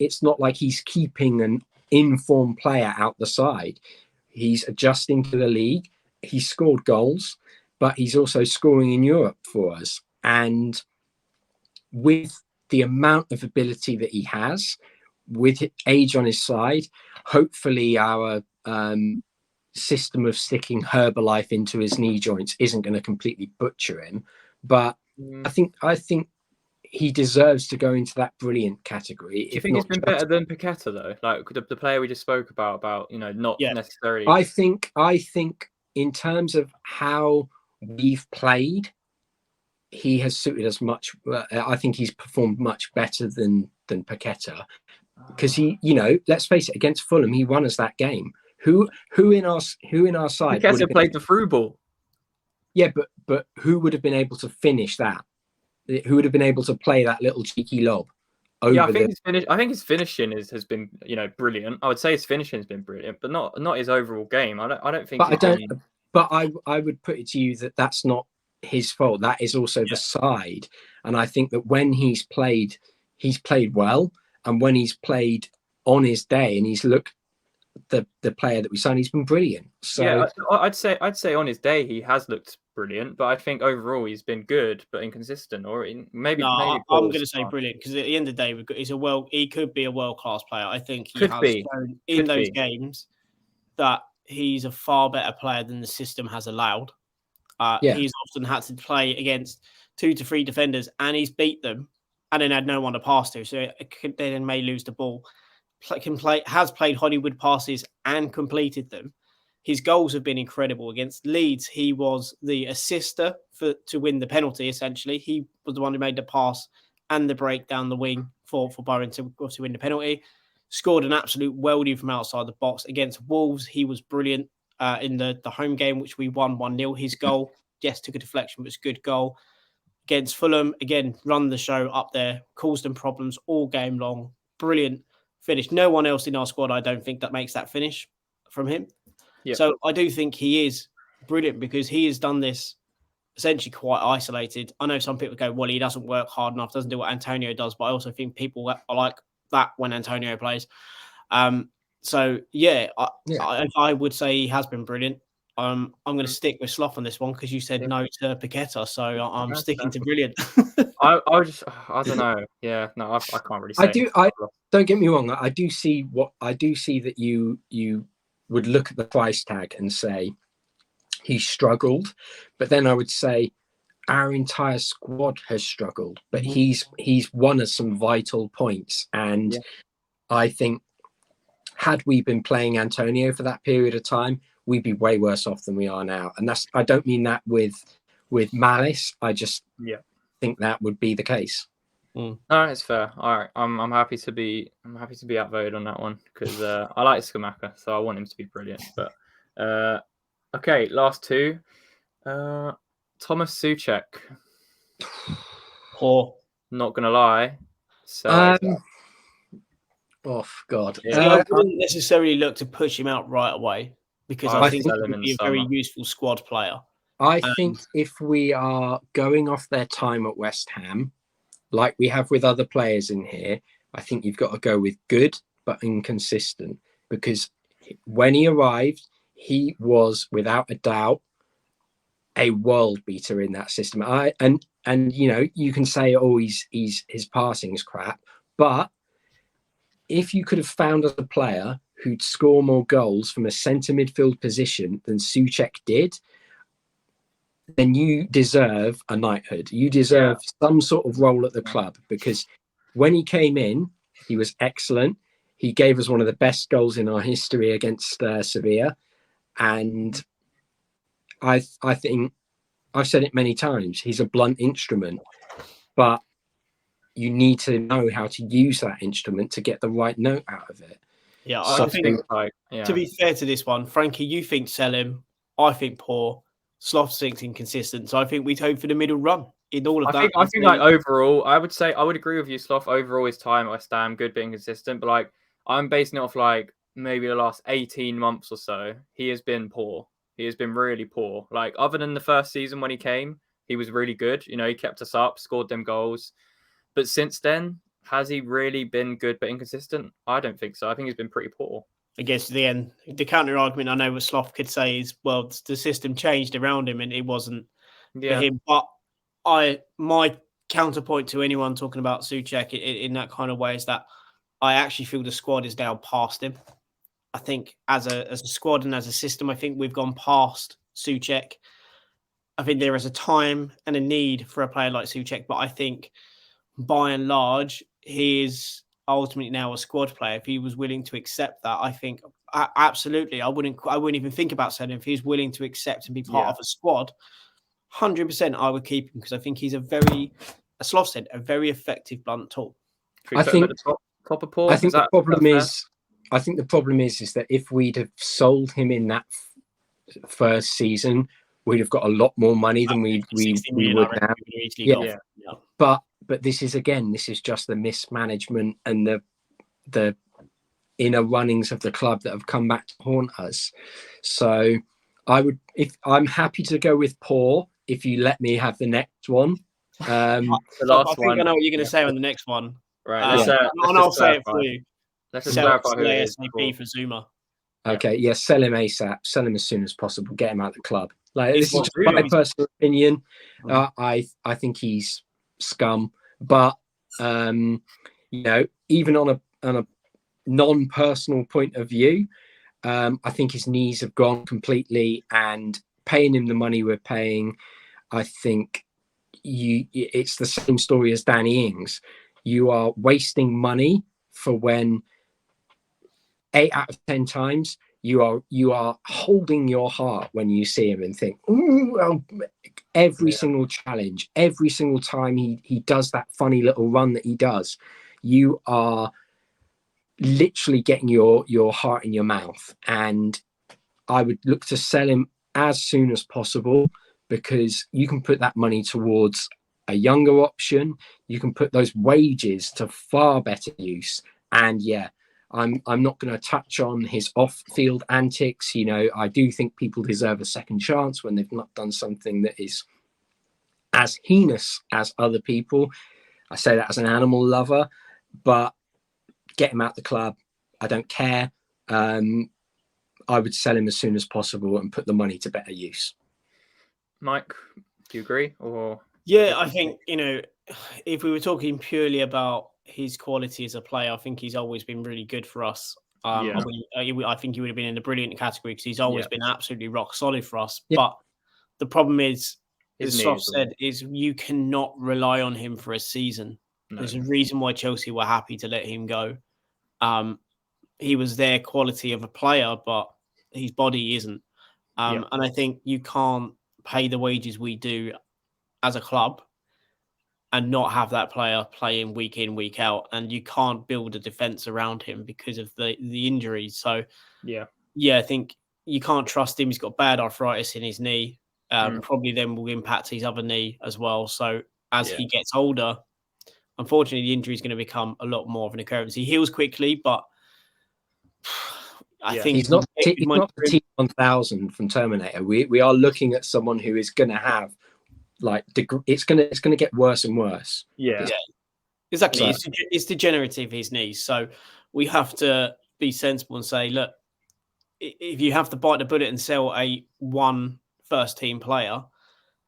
he's keeping an informed player out the side. He's adjusting to the league. He's scored goals, but he's also scoring in Europe for us. And with the amount of ability that he has, with age on his side, hopefully our system of sticking Herbalife into his knee joints isn't going to completely butcher him. But I think he deserves to go into that brilliant category. Do you think he's been better than Paqueta though? Like the player we just spoke about not necessarily. I think in terms of how we've played, he has suited us much. I think he's performed much better than Paqueta, because he, let's face it, against Fulham, he won us that game. Who in our side? Paqueta played the through ball. Yeah, but who would have been able to finish that? Who would have been able to play that little cheeky lob? I think his finishing has been brilliant. I would say his finishing has been brilliant, but not his overall game. I don't think. But I would put it to you that that's not his fault. That is also the side. And I think that when he's played well. And when he's played on his day and he's looked the player that we signed, he's been brilliant. So yeah, I'd say on his day he has looked brilliant, but I think overall he's been good but inconsistent, or maybe. No, maybe I'm going to say brilliant because at the end of the day, he could be a world class player. I think he has shown in those games that he's a far better player than the system has allowed. He's often had to play against 2 to 3 defenders, and he's beat them, and then had no one to pass to. So they then may lose the ball. Has played Hollywood passes and completed them. His goals have been incredible. Against Leeds, he was the assister to win the penalty, essentially. He was the one who made the pass and the break down the wing for Byron to win the penalty. Scored an absolute worldie from outside the box. Against Wolves, he was brilliant in the home game, which we won 1-0. His goal, yes, took a deflection, but it's a good goal. Against Fulham, again, run the show up there, caused them problems all game long. Brilliant finish. No one else in our squad, I don't think, that makes that finish from him. Yep. So I do think he is brilliant because he has done this essentially quite isolated. I know some people go, well, he doesn't work hard enough, doesn't do what Antonio does, but I also think people are like that when Antonio plays. So, I would say he has been brilliant. I'm going to stick with Sloth on this one because you said no to Paqueta, so I'm sticking to brilliant. I don't know. Yeah, no, I can't really say. I don't get me wrong. I do see that you would look at the price tag and say he struggled, but then I would say our entire squad has struggled, but he's won us some vital points, and I think had we been playing Antonio for that period of time, we'd be way worse off than we are now. And I don't mean that with malice. I just think that would be the case. No, it's fair. All right, I'm happy to be outvoted on that one because I like Scamacca, so I want him to be brilliant. But okay, last two. Thomas Souček. Not gonna lie. So. Oh God! I wouldn't necessarily look to push him out right away because I think he would be a very useful squad player. I think if we are going off their time at West Ham, like we have with other players in here, I think you've got to go with good but inconsistent, because when he arrived, he was without a doubt a world beater in that system. And you can say, oh, his passing is crap, but if you could have found us a player who'd score more goals from a centre midfield position than Souček did, then you deserve a knighthood. You deserve some sort of role at the club, because when he came in, he was excellent. He gave us one of the best goals in our history against Sevilla. And I think I've said it many times, he's a blunt instrument, but you need to know how to use that instrument to get the right note out of it. Yeah, I think to be fair to this one, Frankie, you think sell him. I think poor. Sloth thinks inconsistent. So I think we'd hope for the middle run in all of that. I think like overall, I would agree with you, Sloth. Overall, his time at West Ham, good but inconsistent. But like I'm basing it off like maybe the last 18 months or so. He has been poor. He has been really poor. Like other than the first season when he came, he was really good. He kept us up, scored them goals. But since then, has he really been good but inconsistent? I don't think so. I think he's been pretty poor. I guess the counter argument I know what Sloth could say is, well, the system changed around him and it wasn't for him. But my counterpoint to anyone talking about Souček in that kind of way is that I actually feel the squad is now past him. I think as a squad and as a system, I think we've gone past Souček. I think there is a time and a need for a player like Souček, but I think by and large, he is ultimately now a squad player. If he was willing to accept that, I think absolutely, I wouldn't even think about selling him. If he's willing to accept and be part of a squad, 100%, I would keep him because I think he's as Sloth said, a very effective blunt tool. I think the problem is that if we'd have sold him in that first season, we'd have got a lot more money than we would now. But this is just the mismanagement and the inner runnings of the club that have come back to haunt us. So I'm happy to go with poor if you let me have the next one. The I last think one. I know what you're going to say on the next one. Right. Let's And I'll just say it clarify. for you. Let's just Sell clarify who it is. ASAP for Zuma. Okay, yeah, sell him ASAP. Sell him as soon as possible. Get him out of the club. Like, It's this is not just really- my personal opinion. I think he's scum. But you know, even on a non-personal point of view, I think his knees have gone completely. And paying him the money we're paying, I think it's the same story as Danny Ings. You are wasting money for when 8 out of 10 times you are holding your heart when you see him and think, ooh, well, every single challenge, every single time he does that funny little run that he does, you are literally getting your heart in your mouth. And I would look to sell him as soon as possible, because you can put that money towards a younger option. You can put those wages to far better use. And yeah, I'm not going to touch on his off-field antics. You know, I do think people deserve a second chance when they've not done something that is as heinous as other people. I say that as an animal lover, but get him out the club. I don't care. I would sell him as soon as possible and put the money to better use. Mike, do you agree? Or yeah, I think, you know, if we were talking purely about his quality as a player, I think he's always been really good for us. I think he would have been in the brilliant category because he's always been absolutely rock solid for us. Yeah. But the problem is, as Sof said, is you cannot rely on him for a season. No. There's a reason why Chelsea were happy to let him go. He was their quality of a player, but his body isn't. And I think you can't pay the wages we do as a club and not have that player playing week in, week out. And you can't build a defense around him because of the injuries. So, I think you can't trust him. He's got bad arthritis in his knee. Probably then will impact his other knee as well. So as he gets older, unfortunately, the injury is going to become a lot more of an occurrence. He heals quickly, but I think he's not the T-1000 from Terminator. We are looking at someone who is going to have, like, it's going to get worse and worse. Yeah, exactly. It's degenerative, his knees. So we have to be sensible and say, look, if you have to bite the bullet and sell one first team player,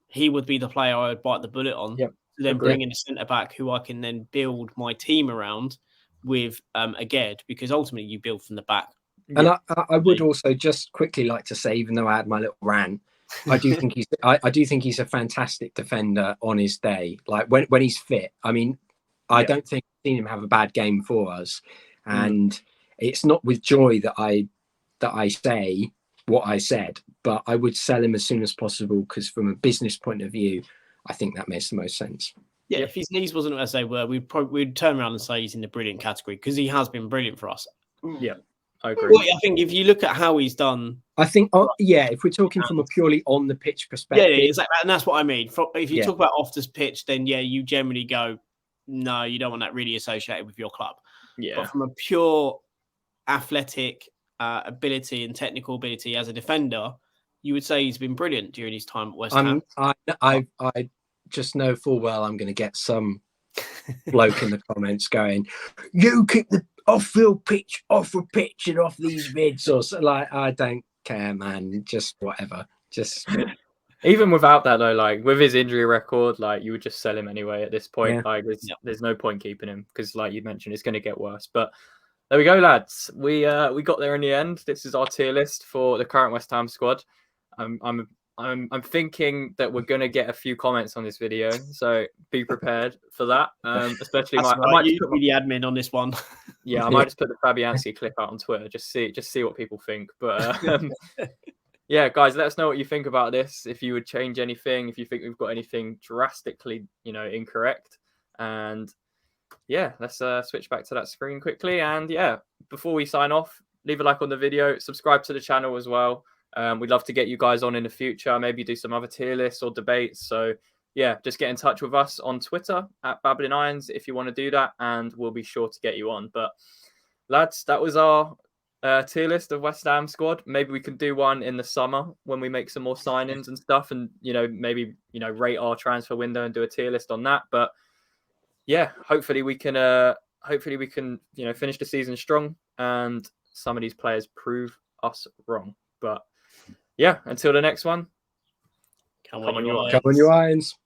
he would be the player I would bite the bullet on. Yep. Then bring in a centre back who I can then build my team around with a Ged, because ultimately you build from the back. And I would also just quickly like to say, even though I had my little rant, I do think he's a fantastic defender on his day. Like when he's fit. I mean, I don't think I've seen him have a bad game for us. And it's not with joy that I say what I said, but I would sell him as soon as possible, because from a business point of view, I think that makes the most sense. Yeah, if his knees wasn't as they were, we'd turn around and say he's in the brilliant category, because he has been brilliant for us. Yeah, I agree. Well, I think if you look at how he's done, I think, if we're talking from a purely on the pitch perspective, exactly, and that's what I mean. If you talk about off the pitch, then you generally go, no, you don't want that really associated with your club. Yeah, but from a pure athletic ability and technical ability as a defender, you would say he's been brilliant during his time at West Ham. I just know full well I'm going to get some bloke in the comments going, "You keep the off-field pitch off a pitch and off these vids," or so. Like, I don't care, man. Just whatever. Just even without that though, like with his injury record, like you would just sell him anyway at this point. Like there's no point keeping him, because like you mentioned, it's going to get worse. But there we go, lads. We got there in the end. This is our tier list for the current West Ham squad. I'm thinking that we're going to get a few comments on this video, so be prepared for that. Especially I might be the admin on this one. Yeah, I might just put the Fabianski clip out on Twitter, just see what people think. But yeah, guys, let us know what you think about this. If you would change anything, if you think we've got anything drastically, incorrect, and yeah, let's switch back to that screen quickly. And yeah, before we sign off, leave a like on the video, subscribe to the channel as well. We'd love to get you guys on in the future, maybe do some other tier lists or debates. So yeah, just get in touch with us on Twitter at Babbling Irons if you want to do that, and we'll be sure to get you on. But lads, that was our tier list of West Ham squad. Maybe we can do one in the summer when we make some more signings and stuff, and maybe rate our transfer window and do a tier list on that. But yeah, hopefully we can finish the season strong and some of these players prove us wrong. But yeah, until the next one, Come on, you Irons.